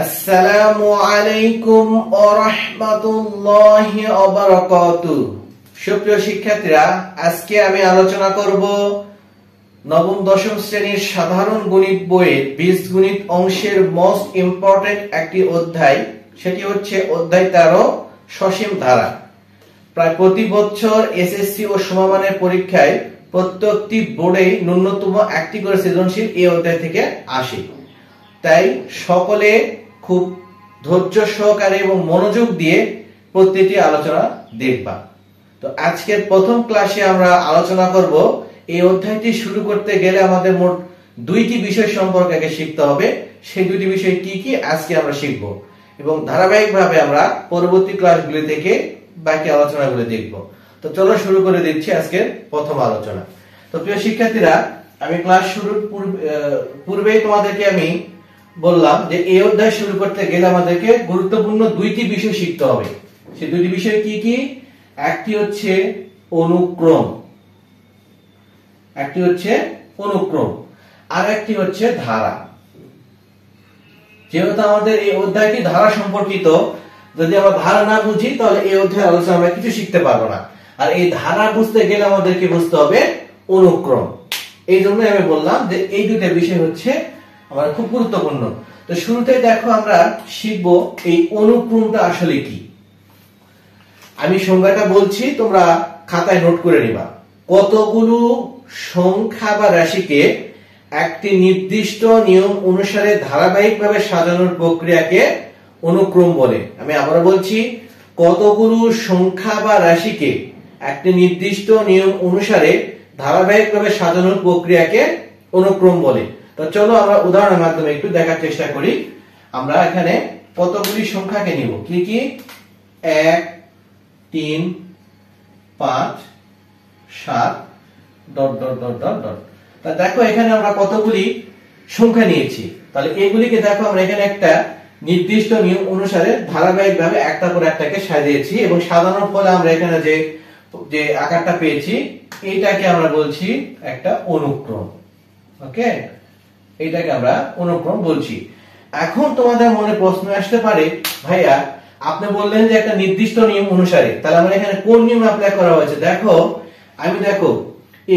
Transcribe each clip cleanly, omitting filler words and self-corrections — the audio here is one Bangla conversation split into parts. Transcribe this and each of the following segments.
আসসালামু আলাইকুম ওয়া রাহমাতুল্লাহি ওয়া বারাকাতুহু। সুপ্রিয় শিক্ষার্থীরা, আজকে আমি আলোচনা করব নবম দশম শ্রেণীর সাধারণ গণিত বইয়ের বীজগণিত অংশের মোস্ট ইম্পর্টেন্ট একটি অধ্যায়। সেটি হচ্ছে অধ্যায় 13 সসীম ধারা। প্রায় প্রতি বছর এসএসসি ও সমমানের পরীক্ষায় প্রত্যেকটি বোর্ডে ন্যূনতম একটি করে সৃজনশীল এই অধ্যায় থেকে আসে। তাই সকলে খুব ধৈর্য সহকারে এবং মনোযোগ দিয়ে প্রত্যেকটি আলোচনা দেখবা। তো আজকের প্রথম ক্লাসে আমরা আলোচনা করব এই অধ্যায়টি শুরু করতে গেলে আমাদের মোট দুইটি বিষয় সম্পর্কে শিখতে হবে। সেই দুইটি বিষয় কি কি আজকে আমরা শিখব এবং ধারাবাহিকভাবে আমরা পরবর্তী ক্লাসগুলি থেকে বাকি আলোচনাগুলো দেখব। তো চলো শুরু করে দিচ্ছি আজকের প্রথম আলোচনা। তো প্রিয় শিক্ষার্থীরা, আমি ক্লাস শুরুর পূর্বেই তোমাদেরকে আমি বললাম যে এই অধ্যায় শুরু করতে গেলে আমাদেরকে গুরুত্বপূর্ণ দুইটি বিষয় শিখতে হবে। সেই দুইটি বিষয় কি কি? একটি হচ্ছে অনুক্রম, আর একটি হচ্ছে ধারা। যেহেতু আমাদের এই অধ্যায়টি ধারা সম্পর্কিত, যদি আমরা ধারা না বুঝি তাহলে এই অধ্যায়ের আলোচনা আমরা কিছু শিখতে পারবো না। আর এই ধারা বুঝতে গেলে আমাদেরকে বুঝতে হবে অনুক্রম। এই জন্য আমি বললাম যে এই দুটো বিষয় হচ্ছে আমার খুব গুরুত্বপূর্ণ। তো শুরুতেই দেখো আমরা শিখবো এই অনুক্রমটা আসলে কি। আমি সংজ্ঞাটা বলছি, তোমরা খাতায় নোট করে নিবা। কতগুলো সংখ্যা বা রাশিকে একটি নির্দিষ্ট নিয়ম অনুসারে ধারাবাহিকভাবে সাজানোর প্রক্রিয়াকে অনুক্রম বলে। আমি আবারো বলছি, কতগুলো সংখ্যা বা রাশিকে একটি নির্দিষ্ট নিয়ম অনুসারে ধারাবাহিকভাবে সাজানোর প্রক্রিয়াকে অনুক্রম বলে। তো চলো আমরা উদাহরণের মাধ্যমে একটু দেখার চেষ্টা করি। আমরা এখানে কতগুলি সংখ্যাকে নিব, কি কি? 1 3 5 7 dot dot dot dot dot. তা দেখো এখানে আমরা কতগুলি সংখ্যা নিয়েছি। তাহলে এগুলিকে দেখো আমরা এখানে একটা নির্দিষ্ট নিয়ম অনুসারে ধারাবাহিকভাবে একটা পর একটাকে সাজিয়েছি এবং সাজানোর ফলে আমরা এখানে যে আকারটা পেয়েছি এইটাকে আমরা বলছি একটা অনুক্রম। ওকে, এইটাকে আমরা অনুক্রম বলছি। এখন তোমাদের মনে প্রশ্ন আসতে পারে, ভাইয়া আপনি বললেন যে একটা নির্দিষ্ট নিয়ম অনুসারে, তাহলে আমরা এখানে কোন নিয়ম অ্যাপ্লাই করা হয়েছে? দেখো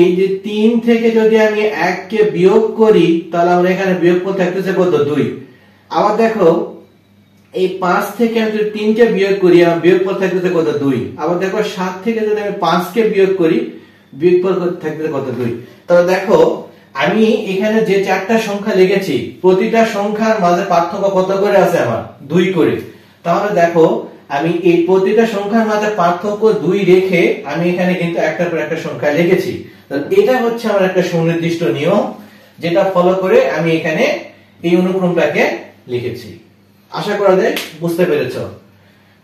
এই যে 3 থেকে যদি আমি 1 কে বিয়োগ করি তাহলে আমরা এখানে বিয়োগফল থাকতেছে কত? 2। আবার দেখো এই 5 থেকে আমি যদি 3 কে বিয়োগ করি আমার বিয়োগফল থাকতেছে কত? 2। আবার দেখো 7 থেকে যদি আমি 5 কে বিয়োগ করি বিয়োগফল থাকতেছে কত? 2। তাহলে দেখো আমি এখানে যে 4টা সংখ্যা লিখেছি প্রতিটা সংখ্যার মাঝে পার্থক্য কত করে আছে? আমার 2 করে। তাহলে দেখো আমি এই প্রতিটা সংখ্যার মাঝে পার্থক্য 2 রেখে আমি এখানে কিন্তু একটার পর একটা সংখ্যা লিখেছি। তাহলে এটা হচ্ছে আমার একটা সুনির্দিষ্ট নিয়ম, যেটা ফলো করে আমি এখানে এই অনুক্রমটাকে লিখেছি। আশা করা যায় বুঝতে পেরেছো।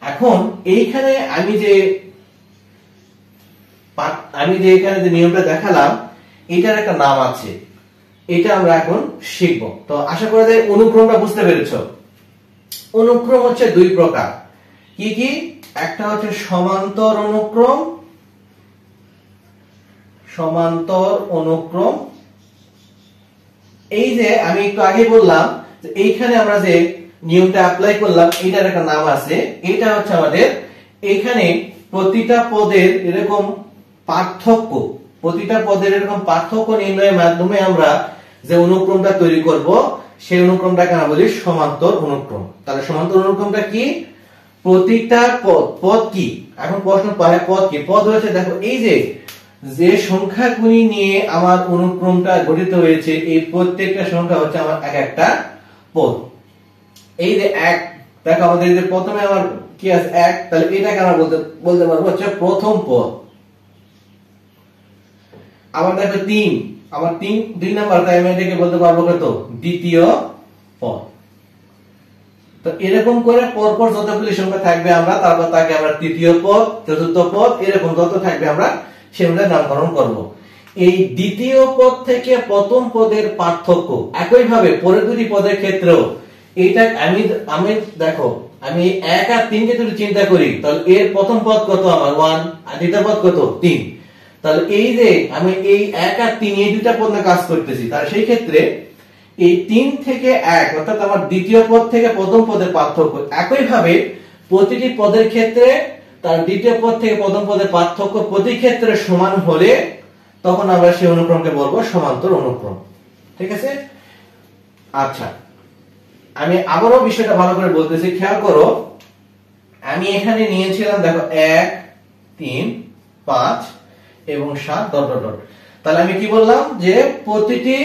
এখন এইখানে আমি যে এখানে যে নিয়মটা দেখালাম এটার একটা নাম আছে, এটা আমরা এখন শিখবো। তো আশা করা যায় অনুক্রমটা বুঝতে পেরেছো। অনুক্রম হচ্ছে দুই প্রকার, কি কি? একটা হচ্ছে সমান্তর অনুক্রম। এই যে আমি একটু আগে বললাম যে এইখানে আমরা যে নিয়মটা অ্যাপ্লাই করলাম এটার একটা নাম আছে। এটা হচ্ছে আমাদের এখানে প্রতিটা পদের এরকম পার্থক্য নির্ণয়ের মাধ্যমে আমরা যে অনুক্রমটা তৈরি করব সেই অনুক্রমটাকে আমরা বলি সমান্তর অনুক্রম। তাহলে সমান্তর অনুক্রমটা কি? প্রতিটা পদ কি? এখন প্রশ্ন পায় পদ কি? পদ হচ্ছে, দেখো এই যে সংখ্যাগুলি নিয়ে আমার অনুক্রমটা গঠিত হয়েছে এই প্রত্যেকটা সংখ্যা হচ্ছে আমার এক একটা পদ। এই যে 1, দেখো আমাদের যে প্রথমে আমার কি আছে? 1। তাহলে এটাকে আমরা বলতে পারবো হচ্ছে প্রথম পদ। আবার দেখো 3, আমার 2 নাম্বার, তাই আমি এটাকে বলতে পারবো কত? দ্বিতীয় পদ। তো এরকম করে পরপর যতগুলি সংখ্যা থাকবে আমরা তারপর তাকে আমরা তৃতীয় পদ, চতুর্থ পদ, এরকম যত থাকবে আমরা সেগুলোর নামকরণ করব। এই দ্বিতীয় পদ থেকে প্রথম পদের পার্থক্য একইভাবে পরের দুটি পদের ক্ষেত্রেও এটা আমি দেখো আমি 1 আর 3 কে যদি চিন্তা করি তাহলে এর প্রথম পদ কত? আমার 1, আর দ্বিতীয় পদ কত? 3। তাহলে এই যে আমি এই 1 আর 3 এই দুইটা পদ নিয়ে কাজ করতেছি, তাহলে সেই ক্ষেত্রে এই 3 থেকে 1 অর্থাৎ আমার দ্বিতীয় পদ থেকে প্রথম পদের পার্থক্য, একইভাবে প্রতিটি পদের ক্ষেত্রে তার দ্বিতীয় পদ থেকে প্রথম পদের পার্থক্য প্রতি ক্ষেত্রে সমান হলে তখন আমরা সেই অনুক্রমকে বলবো সমান্তর অনুক্রম। ঠিক আছে? আচ্ছা, আমি আবারও বিষয়টা ভালো করে বলতেছি, খেয়াল করো। আমি এখানে নিয়েছিলাম দেখো 1 3 5 এবং 7 ডট ডট ডট। তাহলে আমি কি বললাম যে প্রতিটি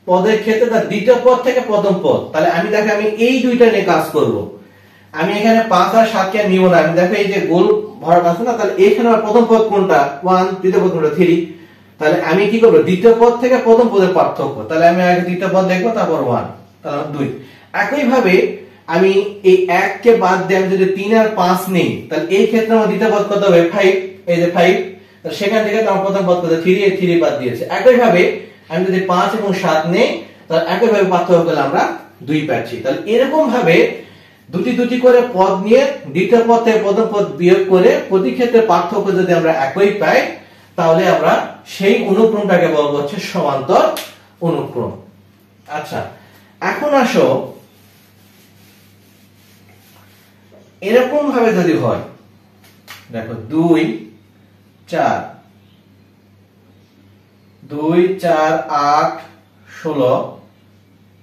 পদের ক্ষেত্রে তার দ্বিতীয় পদ থেকে প্রথম পদ। তাহলে আমি দেখো আমি এই দুইটা নিয়ে কাজ করব। আমি এখানে 5 আর 7 কে নিব না, আমি দেখো এই যে গোল ভরাট আছে না, তাহলে এখানে আমার প্রথম পদ কোনটা 1, দ্বিতীয় পদ কোনটা 3। তাহলে আমি কি করব, দ্বিতীয় পদ থেকে প্রথম পদের পার্থক্য, তাহলে আমি আগে দ্বিতীয় পদ দেখব তারপর 1, তাহলে 2। একইভাবে আমি এই 1 কে বাদ দিয়ে আমি যদি 3 আর 5 নেই, তাহলে এই ক্ষেত্রে আমার দ্বিতীয় পদ কত হবে 5, এই যে 5, তাহলে সেখান থেকে আমার প্রথম পদ কত 3, এই 3 বাদ দিয়েছে। একইভাবে আমি যদি 5 এবং 7 নেই, তাহলে একইভাবে পার্থক্য করলে আমরা 2 পাচ্ছি। তাহলে এরকম ভাবে দুটি দুটি করে পদ নিয়ে দ্বিতীয় পদ থেকে প্রথম পদ বিয়োগ করে প্রতি ক্ষেত্রে পার্থক্য যদি আমরা একই পাই, তাহলে আমরা সেই অনুক্রমটাকে বলবো হচ্ছে সমান্তর অনুক্রম। আচ্ছা, এখন আসো এরকম ভাবে যদি হয়, দেখো 2 4 8 16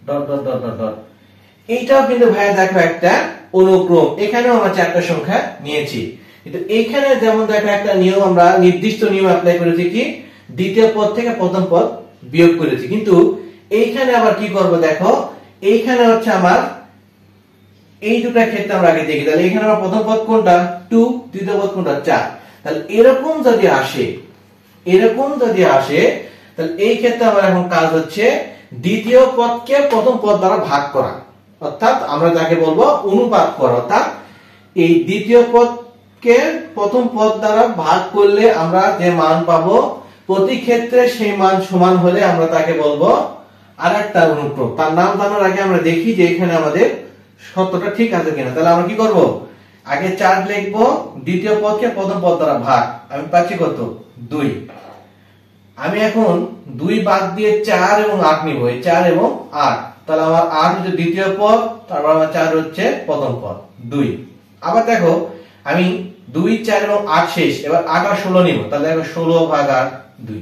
dot dot dot dot dot, এইটাও কিন্তু ভাইয়া দেখো একটা অনুক্রম। এখানেও আমরা 4টা সংখ্যা নিয়েছি, কিন্তু এইখানে যেমন দেখো একটা নিয়ম, আমরা নির্দিষ্ট নিয়ম অ্যাপ্লাই করেছি, কি দ্বিতীয় পদ থেকে প্রথম পদ বিয়োগ করেছি। কিন্তু এইখানে আবার কি করব, দেখো এইখানে হচ্ছে আমার এই দুটো ক্ষেত্রে আমরা আগে দেখি। তাহলে এখানে আমার প্রথম পদ কোনটা 2, দ্বিতীয় পদ কোনটা 4। তাহলে এরকম যদি আসে, তাহলে এই ক্ষেত্রে আমার এখন কাজ হচ্ছে দ্বিতীয় পদকে প্রথম পদ দ্বারা ভাগ করা, অর্থাৎ আমরা যাকে বলবো অনুপাত করা। অর্থাৎ এই দ্বিতীয় পদকে প্রথম পদ দ্বারা ভাগ করলে আমরা যে মান পাবো প্রতি ক্ষেত্রে সেই মান সমান হলে আমরা তাকে বলবো আরেকটা অনুক্রম। তার নাম জানার আগে আমরা দেখি যে এখানে আমাদের সত্যটা ঠিক আছে কিনা। তাহলে আমরা কি করব, আগে 4 লিখবো, দ্বিতীয় পদকে প্রথম পদ দ্বারা ভাগ, আমি পাচ্ছি কত 2। আমি এখন 2 বাদ দিয়ে 4 এবং 8 নিব, এই 4 এবং 8, তাহলে আমার 8 হচ্ছে দ্বিতীয় পদ, তারপর আমার 4 হচ্ছে প্রথম পদ 2। আবার দেখো আমি 2 4 এবং 8 শেষ, এবার 8 আর 16 নিব, তাহলে দেখো 16 ভাগ 8 2।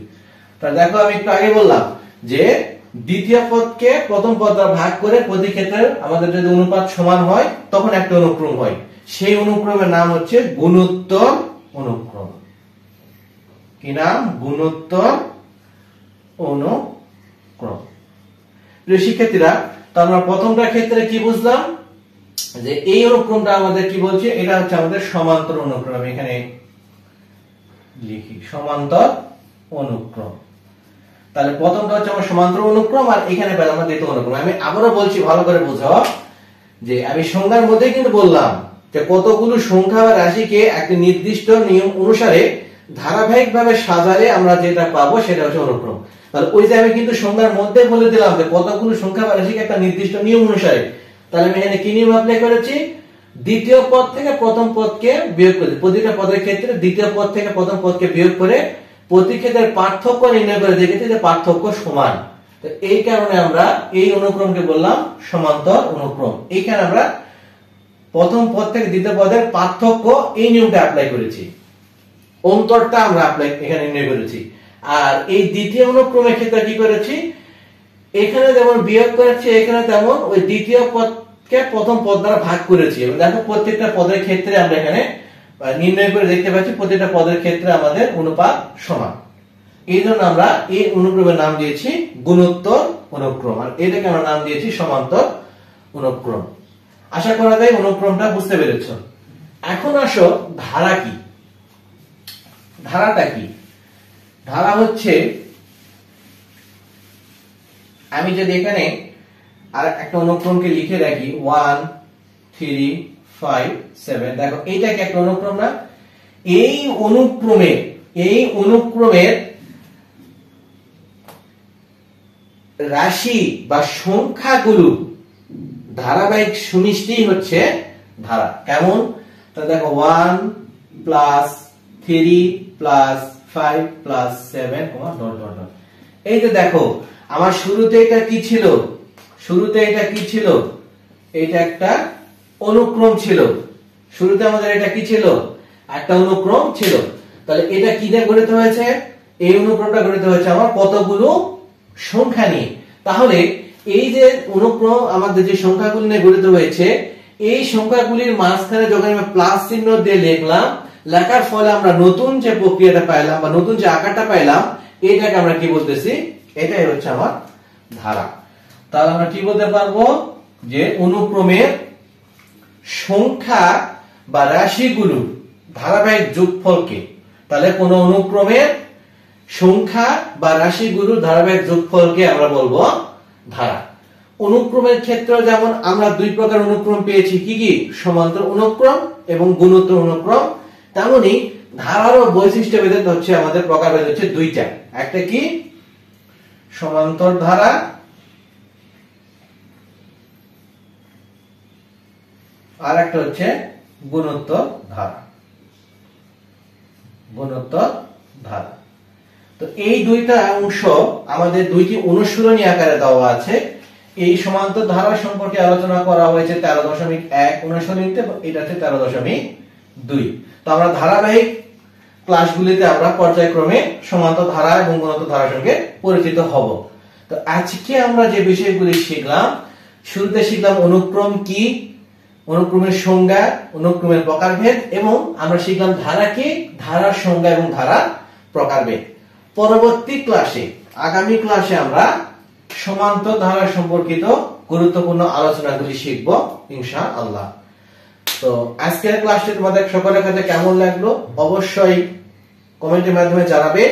তাহলে দেখো আমি একটু আগে বললাম যে দ্বিতীয় পদকে প্রথম পদ দ্বারা ভাগ করে প্রতি ক্ষেত্রে আমাদের যদি অনুপাত সমান হয় তখন একটা অনুক্রম হয়। সেই অনুক্রমের নাম হচ্ছে গুণোত্তর অনুক্রম। কি নাম? গুণোত্তর অনুক্রম। প্রিয় শিক্ষার্থীরা, তো আমরা প্রথমটার ক্ষেত্রে কি বুঝলাম, যে এই অনুক্রমটা আমাদের কি বলছে, এটা হচ্ছে আমাদের সমান্তর অনুক্রম। আমি এখানে লিখি সমান্তর অনুক্রম। তাহলে প্রথমটা হচ্ছে আমার সমান্তর অনুক্রম, আর এখানে পেলাম আমরা দ্বিতীয় অনুক্রম। আমি আবারও বলছি, ভালো করে বুঝো, যে আমি সংজ্ঞার মধ্যে কিন্তু বললাম যে কতগুলো সংখ্যা বা রাশিকে একটা নির্দিষ্ট নিয়ম অনুসারে ধারাবাহিকভাবে সাজালে আমরা যেটা পাবো সেটা হচ্ছে অনুক্রম। তাহলে ওই যে আমি কিন্তু সংজ্ঞার মধ্যে বলে দিলাম যে কতগুলো সংখ্যা বা রাশিকে একটা নির্দিষ্ট নিয়ম অনুসারে, তাহলে আমি এখানে কি নিয়ম অ্যাপ্লাই করেছি, দ্বিতীয় পদ থেকে প্রথম পদকে বিয়োগ করেছি। প্রতিটা পদের ক্ষেত্রে দ্বিতীয় পদ থেকে প্রথম পদকে বিয়োগ করে প্রতি ক্ষেত্রে পার্থক্য নির্ণয় করে দেখেছি যে পার্থক্য সমান। তো এই কারণে আমরা এই অনুক্রমকে বললাম সমান্তর অনুক্রম। এইখানে আমরা প্রথম পদ থেকে দ্বিতীয় পদের পার্থক্য এই নিয়মটা অ্যাপ্লাই করেছি, অন্তরটা আমরা অ্যাপ্লাই এখানে নির্ণয় করেছি। আর এই দ্বিতীয় অনুক্রমের ক্ষেত্রে কি করেছি, এখানে যেমন বিয়োগ করেছি এখানে তেমন ওই দ্বিতীয় পদকে প্রথম পদ দ্বারা ভাগ করেছি। এবং দেখো প্রত্যেকটা পদের ক্ষেত্রে আমরা এখানে নির্ণয় করে দেখতে পাচ্ছি প্রত্যেকটা পদের ক্ষেত্রে আমাদের অনুপাত সমান। এই জন্য আমরা এই অনুক্রমের নাম দিয়েছি গুণোত্তর অনুক্রম, আর এটাকে আমরা নাম দিয়েছি সমান্তর অনুক্রম। আশা করা যায় অনুক্রমটা বুঝতে পেরেছ। এখন আসো ধারা কি। ধারাটা কি? ধারা হচ্ছে, আমি যদি এখানে আর একটা অনুক্রমকে লিখে রাখি 1 3 5 7, দেখো এইটা কি একটা অনুক্রম না? এই অনুক্রমের রাশি বা সংখ্যাগুলো ধারাবাহিক সুমিষ্টি হচ্ছে ধারা। কেমন? তা দেখো 1 plus 3 plus 5 plus 7 dot dot dot. এই যে দেখো আমার শুরুতে এটা কি ছিল, শুরুতে এটা কি ছিল? এটা একটা অনুক্রম ছিল। শুরুতে আমাদের এটা কি ছিল? একটা অনুক্রম ছিল। তাহলে এটা কি দিয়ে গঠিত হয়েছে? এই অনুক্রমটা গঠিত হয়েছে আমার কতগুলো সংখ্যা নিয়ে। তাহলে এই যে অনুক্রম আমাদের যে সংখ্যাগুলো নিয়ে গঠিত হয়েছে, এই সংখ্যাগুলির মাঝখানে যখন আমি প্লাস চিহ্ন দিয়ে লিখলাম, লেখার ফলে আমরা নতুন যে প্রক্রিয়াটা পাইলাম বা নতুন যে আকারটা পাইলাম, এটাকে আমরা কি বলতেছি? এটাই হচ্ছে আমার ধারা। তাহলে আমরা কি বলতে পারবো? যে অনুক্রমের সংখ্যা বা রাশিগুলোর ধারাবাহিক যোগফলকে, তাহলে কোন অনুক্রমের সংখ্যা বা রাশিগুলোর ধারাবাহিক যোগফলকে আমরা বলবো ধারা। অনুক্রমের ক্ষেত্রে যেমন আমরা দুই প্রকার অনুক্রম পেয়েছি, কি কি? সমান্তর অনুক্রম এবং গুণোত্তর অনুক্রম। তেমনি ধারারও বৈশিষ্ট্য ভেদে হচ্ছে আমাদের প্রকারভেদ হচ্ছে দুইটা। একটা কি? সমান্তর ধারা, আর একটা হচ্ছে গুণোত্তর ধারা। গুণোত্তর ধারা। তো এই দুইটা অংশ আমাদের দুইটি অনুশীলনী আকারে দেওয়া আছে। এই সমান্তর ধারা সম্পর্কে আলোচনা করা হয়েছে 13.1 অনুশীলনীতে, এটা হচ্ছে 13.2। তো আমরা ধারাবাহিক ক্লাসগুলিতে আমরা পর্যায়ক্রমে সমান্তর ধারা এবং গুণোত্তর ধারার সঙ্গে পরিচিত হব। তো আজকে আমরা যে বিষয়গুলি শিখলাম, শুরুতে শিখলাম অনুক্রম কি, অনুক্রমের সংজ্ঞা, অনুক্রমের প্রকারভেদ, এবং আমরা শিখলাম ধারা কি, ধারার সংজ্ঞা এবং ধারার প্রকারভেদ। পরবর্তী ক্লাসে, আগামী ক্লাসে আমরা সমান্তর ধারা সম্পর্কিত গুরুত্বপূর্ণ আলোচনাগুলি শিখব ইনশাআল্লাহ। তো আজকের ক্লাসটি তোমাদের সকলের কাছে কেমন লাগলো অবশ্যই কমেন্টের মাধ্যমে জানাবে,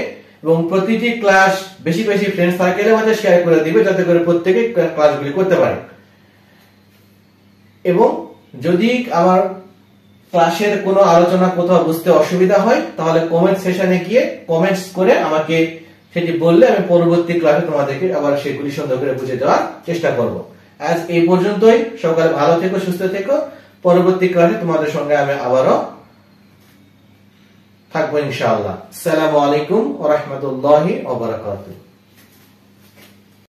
এবং প্রতিটি ক্লাস বেশি বেশি ফ্রেন্ড সার্কেলের মধ্যে শেয়ার করে দিবে, যাতে করে প্রত্যেকে ক্লাসগুলি করতে পারে। এবং যদি আমার ক্লাসের কোনো আলোচনা কোথাও বুঝতে অসুবিধা হয়, তাহলে কমেন্ট সেশনে গিয়ে কমেন্টস করে আমাকে সেটি বললে আমি পরবর্তী ক্লাসে তোমাদেরকে আবার সেগুলি সুন্দর করে বুঝে দেওয়ার চেষ্টা করব। আজ এই পর্যন্তই। সকালে ভালো থেকো, সুস্থ থেকো। পরবর্তী ক্লাসে তোমাদের সঙ্গে আমি আবারও থাকবো ইনশাআল্লাহ। আসসালামু আলাইকুম ওয়া রাহমাতুল্লাহি ওয়া বারাকাতুহু।